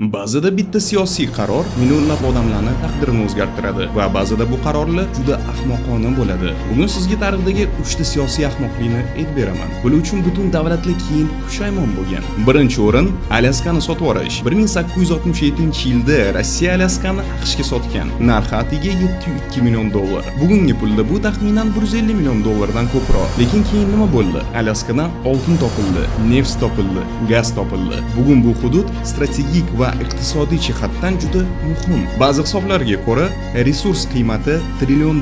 Ba'zida bitta siyosiy qaror millionlab odamlarning taqdirini o'zgartiradi va ba'zida bu qarorlar juda ahmoqona bo'ladi. Bugun sizga tarixdagi 3 ta siyosiy ahmoqlikni aytib beraman. Buning uchun butun davlatlar keyin pushaymon bo'lgan. Birinchi o'rin Alyaskani sotib olish. 1867-yilda Rossiya Alyaskani AQShga sotgan. Narxi atiga $702 million. Bugungi pulda bu taxminan $150 million dan ko'proq. Lekin keyin nima bo'ldi? Alyaskadan oltin topildi, neft topildi, gaz topildi. Bugun bu hudud strategik va iqtisodiy jihatdan juda muhim. Ba'zi hisoblarga ko'ra, resurs qiymati $1 trillion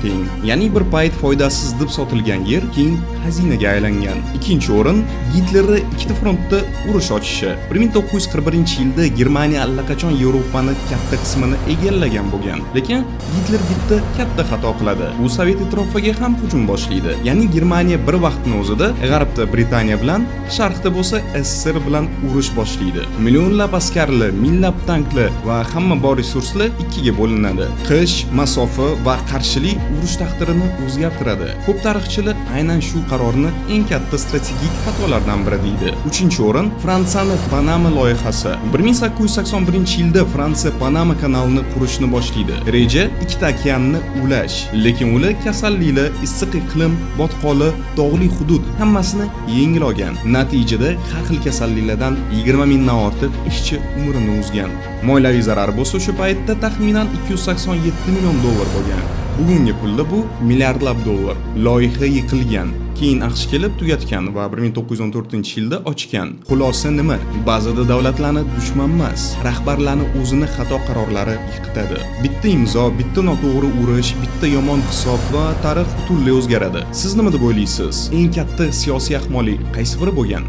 teng. Ya'ni bir payt foydasiz deb sotilgan yer keyin xazinaga aylangan. Ikkinchi o'rin Gitlerning ikkita frontda urush ochishi. 1941-yilda Germaniya allaqachon Yevropani katta qismini egallagan bo'lgan. Lekin Gitler bitta katta xato qiladi. U Sovet ittifoqiga ham hujum boshlaydi. Ya'ni Germaniya bir vaqtning o'zida G'arbda Britaniya bilan, Sharqda bo'lsa SSR bilan urush boshlaydi. Millionlab askarlar, minglab tanklar va hamma bor resurslar ikkiga bo'linadi. Qish, masofa va qarshilik urush taqdirini o'zgartiradi. Ko'p tarixchilar aynan shu qarorni eng katta strategik xatolardan biri deydi. Uchinchi o'rin Fransiyaning Panama loyihasi. 1881-yilda Fransiya Panama kanalini qurishni boshlaydi. Reja ikkita okeanni ulash. Lekin ular kasalliklar, issiq iqlim, botqoqli, tog'li hudud hammasini yengil olgan. Natijada har xil kasalliklardan 20 mingdan ortiq ishchi umrini uzgan. Moliyaviy zarar bo'lsa o'sha paytda taxminan $287 million bo'lgan. Bugungi pulda bu milliardlab dollar. Loyiha yiqilgan. Keyin AQSh kelib tugatgan va 1914-yilda ochgan. Xulosa nima? Ba'zida davlatlarni dushman emas, rahbarlarni o'zini xato qarorlari yiqitadi. Bitta imzo, bitta noto'g'ri urush, bitta yomon hisob va tarix butunlay o'zgaradi. Siz nima deb o'ylaysiz? Eng katta siyosiy ahmoqlik qaysi biri bo'lgan?